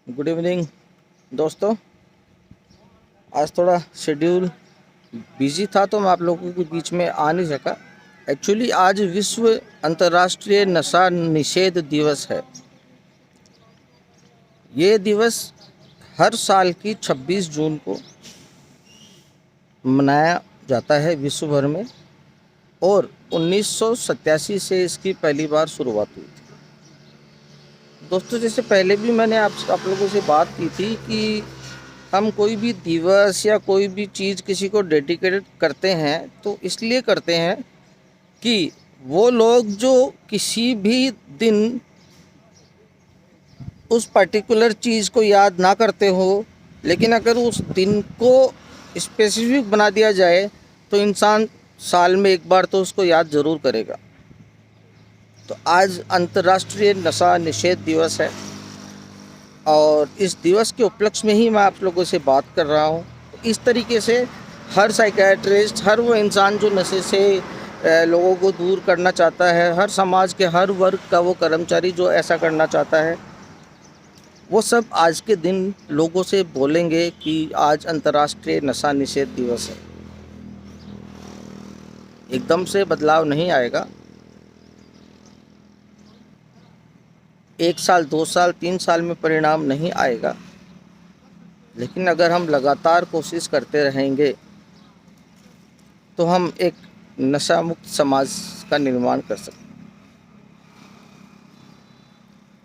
Good evening दोस्तों। आज थोड़ा शेड्यूल बिजी था तो मैं आप लोगों के बीच में आ नहीं सका। एक्चुअली आज विश्व अंतर्राष्ट्रीय नशा निषेध दिवस है। ये दिवस हर साल की 26 जून को मनाया जाता है विश्व भर में, और 1987 से इसकी पहली बार शुरुआत हुई थी। दोस्तों, जैसे पहले भी मैंने आप लोगों से बात की थी कि हम कोई भी दिवस या कोई भी चीज़ किसी को डेडिकेट करते हैं तो इसलिए करते हैं कि वो लोग जो किसी भी दिन उस पर्टिकुलर चीज़ को याद ना करते हो, लेकिन अगर उस दिन को स्पेसिफिक बना दिया जाए तो इंसान साल में एक बार तो उसको याद ज़रूर करेगा। तो आज अंतर्राष्ट्रीय नशा निषेध दिवस है और इस दिवस के उपलक्ष्य में ही मैं आप लोगों से बात कर रहा हूँ। इस तरीके से हर साइकियाट्रिस्ट, हर वो इंसान जो नशे से लोगों को दूर करना चाहता है, हर समाज के हर वर्ग का वो कर्मचारी जो ऐसा करना चाहता है, वो सब आज के दिन लोगों से बोलेंगे कि आज अंतर्राष्ट्रीय नशा निषेध दिवस है। एकदम से बदलाव नहीं आएगा। 1 साल, 2 साल, 3 साल में परिणाम नहीं आएगा, लेकिन अगर हम लगातार कोशिश करते रहेंगे तो हम एक नशा मुक्त समाज का निर्माण कर सकते हैं।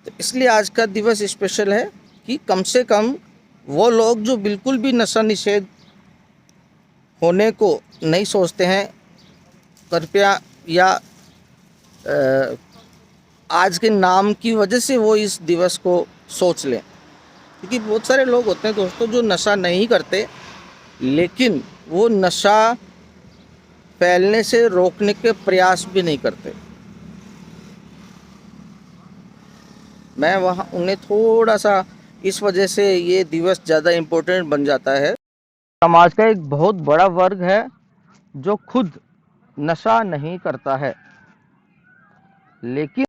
तो इसलिए आज का दिवस स्पेशल है कि कम से कम वो लोग जो बिल्कुल भी नशा निषेध होने को नहीं सोचते हैं, कृपया या आज के नाम की वजह से वो इस दिवस को सोच लें। क्योंकि बहुत सारे लोग होते हैं दोस्तों जो नशा नहीं करते, लेकिन वो नशा फैलने से रोकने के प्रयास भी नहीं करते। मैं वहाँ उन्हें थोड़ा सा इस वजह से ये दिवस ज़्यादा इम्पोर्टेंट बन जाता है। समाज का एक बहुत बड़ा वर्ग है जो खुद नशा नहीं करता है, लेकिन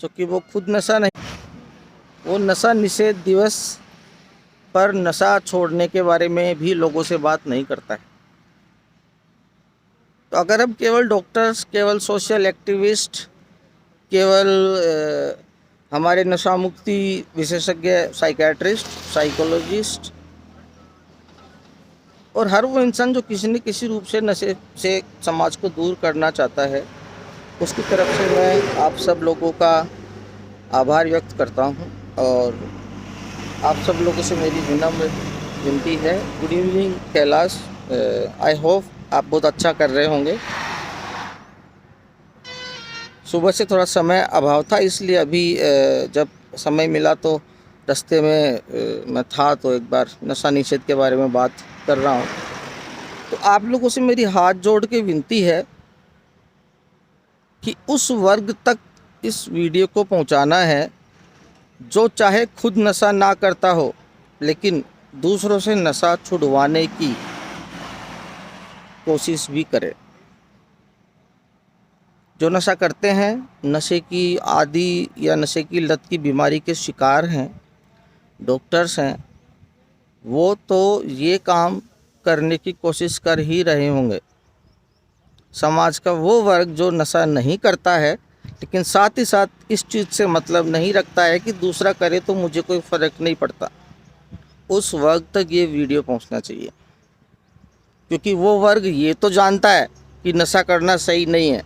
चूँकि वो खुद नशा नहीं, वो नशा निषेध दिवस पर नशा छोड़ने के बारे में भी लोगों से बात नहीं करता है। तो अगर हम केवल डॉक्टर्स, केवल सोशल एक्टिविस्ट, केवल हमारे नशा मुक्ति विशेषज्ञ साइकियाट्रिस्ट, साइकोलॉजिस्ट और हर वो इंसान जो किसी न किसी रूप से नशे से समाज को दूर करना चाहता है, उसकी तरफ से मैं आप सब लोगों का आभार व्यक्त करता हूं और आप सब लोगों से मेरी विनम्र विनती है। Good evening Kailash, I hope आप बहुत अच्छा कर रहे होंगे। सुबह से थोड़ा समय अभाव था, इसलिए अभी जब समय मिला तो रास्ते में मैं था तो एक बार नशा निषेध के बारे में बात कर रहा हूँ। तो आप लोगों से मेरी हाथ जोड़ के विनती है कि उस वर्ग तक इस वीडियो को पहुंचाना है जो चाहे खुद नशा ना करता हो, लेकिन दूसरों से नशा छुड़वाने की कोशिश भी करे। जो नशा करते हैं, नशे की आदि या नशे की लत की बीमारी के शिकार हैं, डॉक्टर्स हैं, वो तो ये काम करने की कोशिश कर ही रहे होंगे। समाज का वो वर्ग जो नशा नहीं करता है, लेकिन साथ ही साथ इस चीज़ से मतलब नहीं रखता है कि दूसरा करे तो मुझे कोई फ़र्क नहीं पड़ता, उस वर्ग तक ये वीडियो पहुंचना चाहिए। क्योंकि वो वर्ग ये तो जानता है कि नशा करना सही नहीं है,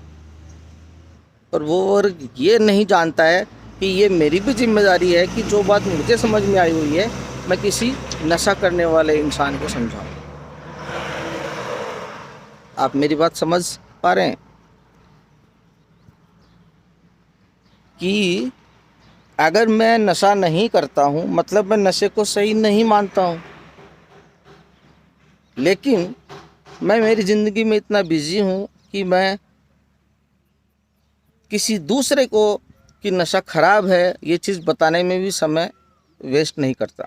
और वो वर्ग ये नहीं जानता है कि ये मेरी भी जिम्मेदारी है कि जो बात मुझे समझ में आई हुई है मैं किसी नशा करने वाले इंसान को समझाऊं। आप मेरी बात समझ पा रहे हैं कि अगर मैं नशा नहीं करता हूं मतलब मैं नशे को सही नहीं मानता हूं, लेकिन मैं मेरी ज़िंदगी में इतना बिजी हूं कि मैं किसी दूसरे को कि नशा खराब है ये चीज़ बताने में भी समय वेस्ट नहीं करता।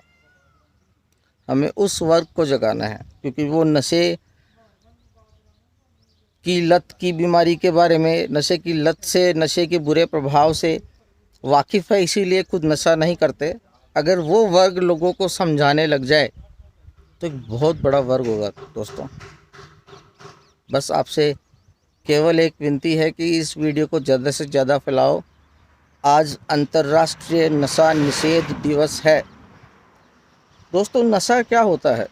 हमें उस वर्ग को जगाना है, क्योंकि वो नशे की लत की बीमारी के बारे में, नशे की लत से, नशे के बुरे प्रभाव से वाकिफ़ है, इसीलिए खुद नशा नहीं करते। अगर वो वर्ग लोगों को समझाने लग जाए तो एक बहुत बड़ा वर्ग होगा दोस्तों। बस आपसे केवल एक विनती है कि इस वीडियो को ज़्यादा से ज़्यादा फैलाओ। आज अंतर्राष्ट्रीय नशा निषेध दिवस है। दोस्तों, नशा क्या होता है?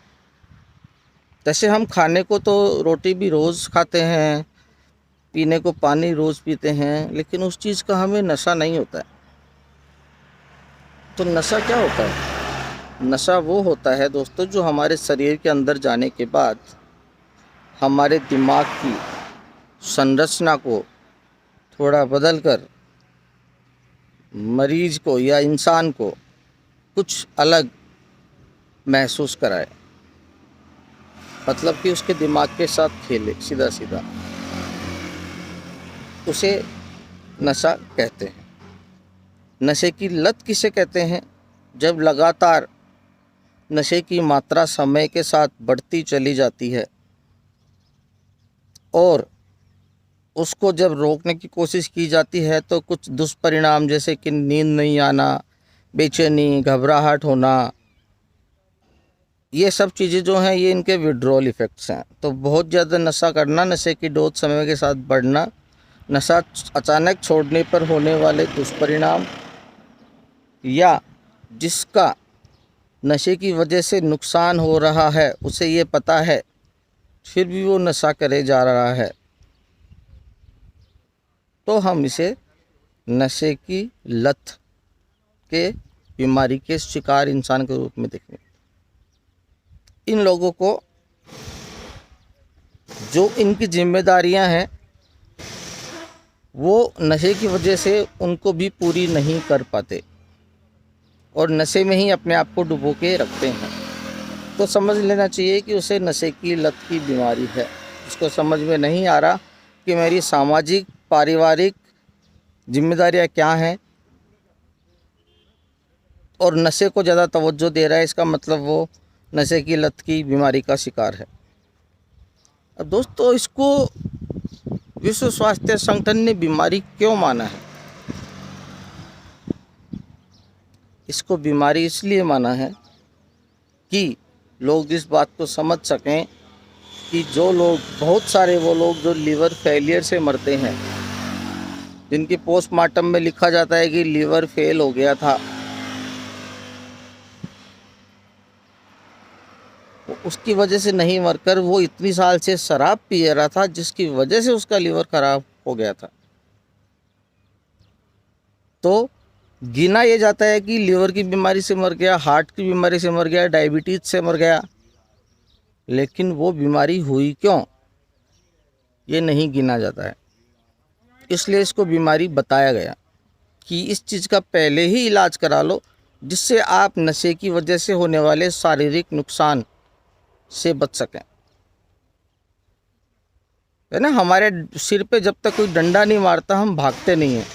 जैसे हम खाने को तो रोटी भी रोज़ खाते हैं, पीने को पानी रोज़ पीते हैं, लेकिन उस चीज़ का हमें नशा नहीं होता है। तो नशा क्या होता है? नशा वो होता है दोस्तों जो हमारे शरीर के अंदर जाने के बाद हमारे दिमाग की संरचना को थोड़ा बदल कर मरीज को या इंसान को कुछ अलग महसूस कराए। मतलब कि उसके दिमाग के साथ खेले, सीधा सीधा, उसे नशा कहते हैं। नशे की लत किसे कहते हैं? जब लगातार नशे की मात्रा समय के साथ बढ़ती चली जाती है और उसको जब रोकने की कोशिश की जाती है तो कुछ दुष्परिणाम जैसे कि नींद नहीं आना, बेचैनी, घबराहट होना, ये सब चीज़ें जो हैं ये इनके विड्रॉल इफ़ेक्ट्स हैं। तो बहुत ज़्यादा नशा करना, नशे की डोज समय के साथ बढ़ना, नशा अचानक छोड़ने पर होने वाले दुष्परिणाम, या जिसका नशे की वजह से नुकसान हो रहा है उसे ये पता है फिर भी वो नशा करे जा रहा है, तो हम इसे नशे की लत के बीमारी के शिकार इंसान के रूप में देखेंगे। इन लोगों को जो इनकी जिम्मेदारियां हैं वो नशे की वजह से उनको भी पूरी नहीं कर पाते और नशे में ही अपने आप को डुबो के रखते हैं। तो समझ लेना चाहिए कि उसे नशे की लत की बीमारी है। उसको समझ में नहीं आ रहा कि मेरी सामाजिक पारिवारिक जिम्मेदारियां क्या हैं और नशे को ज़्यादा तवज्जो दे रहा है, इसका मतलब वो नशे की लत की बीमारी का शिकार है। अब दोस्तों, इसको विश्व स्वास्थ्य संगठन ने बीमारी क्यों माना है? इसको बीमारी इसलिए माना है कि लोग इस बात को समझ सकें कि जो लोग, बहुत सारे वो लोग जो लीवर फेलियर से मरते हैं, जिनकी पोस्टमार्टम में लिखा जाता है कि लीवर फेल हो गया था, उसकी वजह से नहीं मरकर वो इतनी साल से शराब पी रहा था जिसकी वजह से उसका लीवर खराब हो गया था। तो गिना ये जाता है कि लीवर की बीमारी से मर गया, हार्ट की बीमारी से मर गया, डायबिटीज़ से मर गया, लेकिन वो बीमारी हुई क्यों ये नहीं गिना जाता है। इसलिए इसको बीमारी बताया गया कि इस चीज़ का पहले ही इलाज करा लो जिससे आप नशे की वजह से होने वाले शारीरिक नुकसान से बच सकें। है ना, हमारे सिर पे जब तक कोई डंडा नहीं मारता हम भागते नहीं हैं।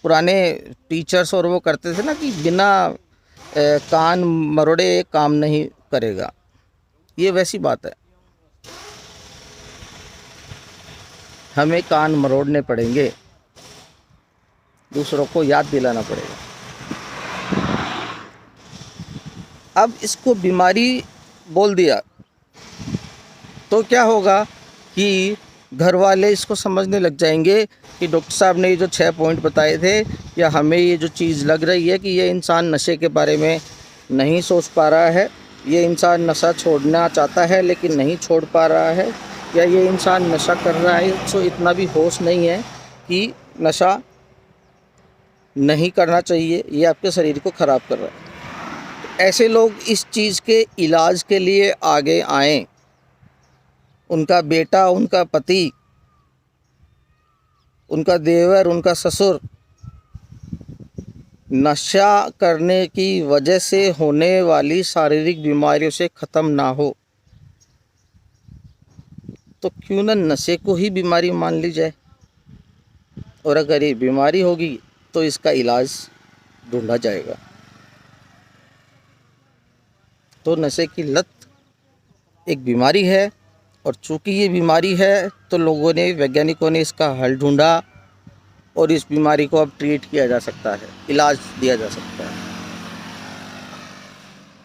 पुराने टीचर्स और वो करते थे ना कि बिना कान मरोड़े काम नहीं करेगा, ये वैसी बात है। हमें कान मरोड़ने पड़ेंगे, दूसरों को याद दिलाना पड़ेगा। अब इसको बीमारी बोल दिया तो क्या होगा कि घर वाले इसको समझने लग जाएंगे कि डॉक्टर साहब ने ये जो 6 पॉइंट बताए थे, या हमें ये जो चीज़ लग रही है कि ये इंसान नशे के बारे में नहीं सोच पा रहा है, ये इंसान नशा छोड़ना चाहता है लेकिन नहीं छोड़ पा रहा है, या ये इंसान नशा कर रहा है तो इतना भी होश नहीं है कि नशा नहीं करना चाहिए, ये आपके शरीर को ख़राब कर रहा है। तो ऐसे लोग इस चीज़ के इलाज के लिए आगे आएँ। उनका बेटा, उनका पति, उनका देवर, उनका ससुर नशा करने की वजह से होने वाली शारीरिक बीमारियों से ख़त्म ना हो, तो क्यों ना नशे को ही बीमारी मान ली जाए, और अगर ये बीमारी होगी तो इसका इलाज ढूंढा जाएगा। तो नशे की लत एक बीमारी है, और चूँकि ये बीमारी है तो लोगों ने, वैज्ञानिकों ने इसका हल ढूंढा और इस बीमारी को अब ट्रीट किया जा सकता है, इलाज दिया जा सकता है।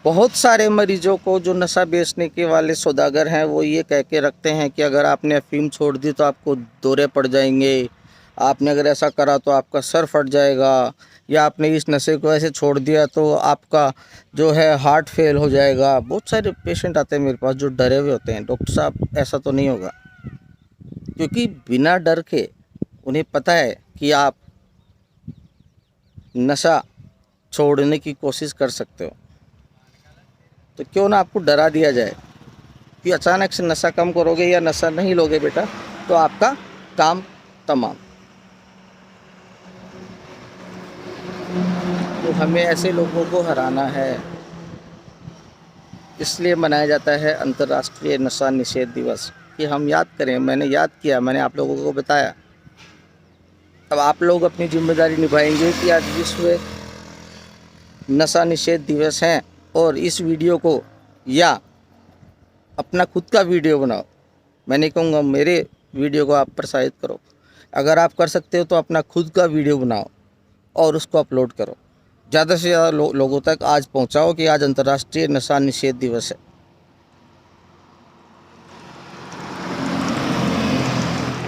बहुत सारे मरीजों को जो नशा बेचने के वाले सौदागर हैं वो ये कह के रखते हैं कि अगर आपने अफीम छोड़ दी तो आपको दौरे पड़ जाएंगे, आपने अगर ऐसा करा तो आपका सर फट जाएगा, या आपने इस नशे को ऐसे छोड़ दिया तो आपका जो है हार्ट फेल हो जाएगा। बहुत सारे पेशेंट आते हैं मेरे पास जो डरे हुए होते हैं, डॉक्टर साहब ऐसा तो नहीं होगा, क्योंकि बिना डर के उन्हें पता है कि आप नशा छोड़ने की कोशिश कर सकते हो। तो क्यों ना आपको डरा दिया जाए कि अचानक से नशा कम करोगे या नशा नहीं लोगे बेटा तो आपका काम तमाम। तो हमें ऐसे लोगों को हराना है, इसलिए मनाया जाता है अंतर्राष्ट्रीय नशा निषेध दिवस, कि हम याद करें। मैंने याद किया, मैंने आप लोगों को बताया। अब आप लोग अपनी जिम्मेदारी निभाएंगे कि आज विश्व नशा निषेध दिवस है, और इस वीडियो को या अपना खुद का वीडियो बनाओ। मैं नहीं कहूँगा मेरे वीडियो को आप प्रसारित करो, अगर आप कर सकते हो तो अपना खुद का वीडियो बनाओ और उसको अपलोड करो। ज़्यादा से ज़्यादा लोगों तक आज पहुँचाओ कि आज अंतर्राष्ट्रीय नशा निषेध दिवस है।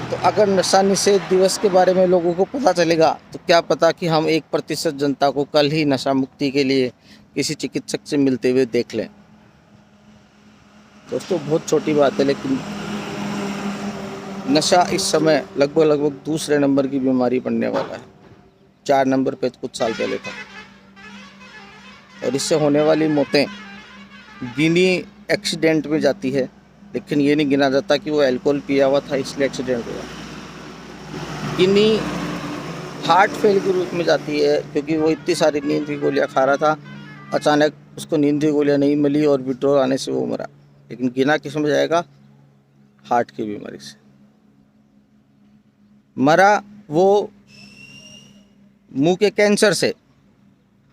तो अगर नशा निषेध दिवस के बारे में लोगों को पता चलेगा तो क्या पता कि हम 1% जनता को कल ही नशा मुक्ति के लिए किसी चिकित्सक से मिलते हुए देख लें। दोस्तों बहुत छोटी बात है, लेकिन नशा इस समय लगभग दूसरे नंबर की बीमारी बनने वाला है। 4 नंबर पे कुछ साल पहले था, और इससे होने वाली मौतें गिनी एक्सीडेंट में जाती है, लेकिन ये नहीं गिना जाता कि वो अल्कोहल पिया हुआ था इसलिए एक्सीडेंट हुआ। गिनी हार्ट फेल के रूप में जाती है, क्योंकि वो इतनी सारी नींद की गोलियां खा रहा था, अचानक उसको नींद की गोलियां नहीं मिली और विड्रॉल आने से वो मरा। लेकिन गिना किस में जाएगा? हार्ट की बीमारी से मरा, वो मुंह के कैंसर से।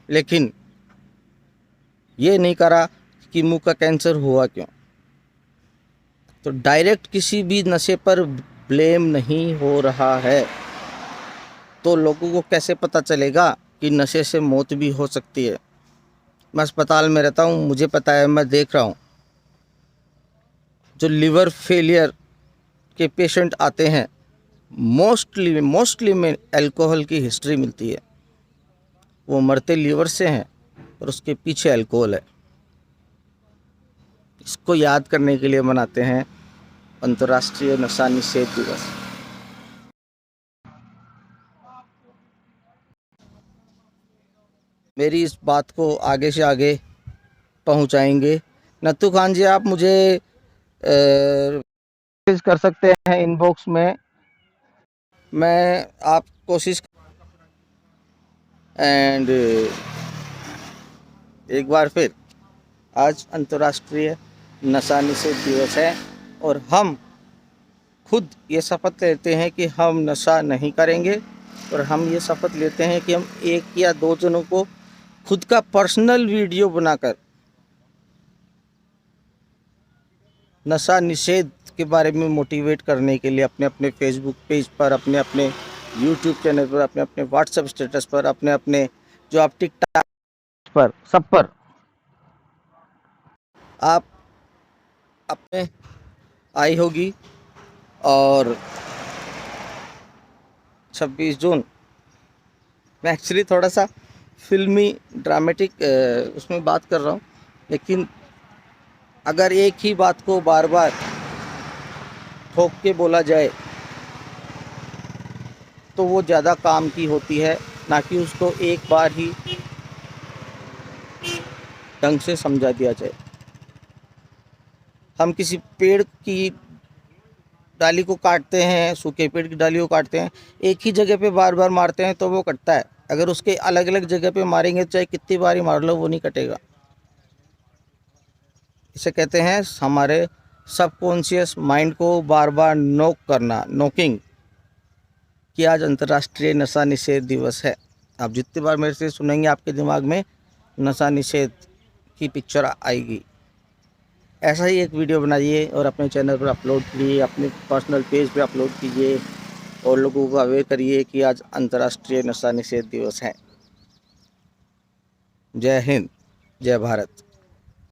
लेकिन ये नहीं करा कि मुंह का कैंसर हुआ क्यों। तो डायरेक्ट किसी भी नशे पर ब्लेम नहीं हो रहा है, तो लोगों को कैसे पता चलेगा कि नशे से मौत भी हो सकती है। मैं अस्पताल में रहता हूँ, मुझे पता है, मैं देख रहा हूँ जो लिवर फेलियर के पेशेंट आते हैं, मोस्टली में अल्कोहल की हिस्ट्री मिलती है। वो मरते लीवर से हैं और उसके पीछे अल्कोहल है। इसको याद करने के लिए मनाते हैं अंतर्राष्ट्रीय नशा निषेध दिवस। मेरी इस बात को आगे से आगे पहुंचाएंगे। नत्थू खान जी, आप मुझे कर सकते हैं इनबॉक्स में, मैं आप कोशिश। एंड एक बार फिर आज अंतर्राष्ट्रीय नशा निषेध दिवस है, और हम खुद ये शपथ लेते हैं कि हम नशा नहीं करेंगे, और हम ये शपथ लेते हैं कि हम 1 या 2 जनों को खुद का पर्सनल वीडियो बनाकर नशा निषेध के बारे में मोटिवेट करने के लिए अपने अपने फेसबुक पेज पर, अपने अपने यूट्यूब चैनल पर, अपने अपने व्हाट्सएप स्टेटस पर, अपने अपने जो आप टिकटॉक पर, सब पर आप अपने आई होगी। और 26 जून मैं एक्चुअली थोड़ा सा फिल्मी ड्रामेटिक उसमें बात कर रहा हूँ, लेकिन अगर एक ही बात को बार बार ठोक के बोला जाए तो वो ज़्यादा काम की होती है, ना कि उसको एक बार ही ढंग से समझा दिया जाए। हम किसी पेड़ की डाली को काटते हैं, सूखे पेड़ की डाली को काटते हैं, एक ही जगह पे बार बार मारते हैं तो वो कटता है। अगर उसके अलग अलग जगह पे मारेंगे तो चाहे कितनी बार ही मार लो वो नहीं कटेगा। इसे कहते हैं हमारे सबकॉन्शियस माइंड को बार बार नोक करना, नोकिंग, कि आज अंतर्राष्ट्रीय नशा निषेध दिवस है। आप जितनी बार मेरे से सुनेंगे आपके दिमाग में नशा निषेध की पिक्चर आएगी। ऐसा ही एक वीडियो बनाइए और अपने चैनल पर अपलोड कीजिए, अपने पर्सनल पेज पे अपलोड कीजिए, और लोगों को अवेयर करिए कि आज अंतर्राष्ट्रीय नशा निषेध दिवस है। जय हिंद, जय भारत।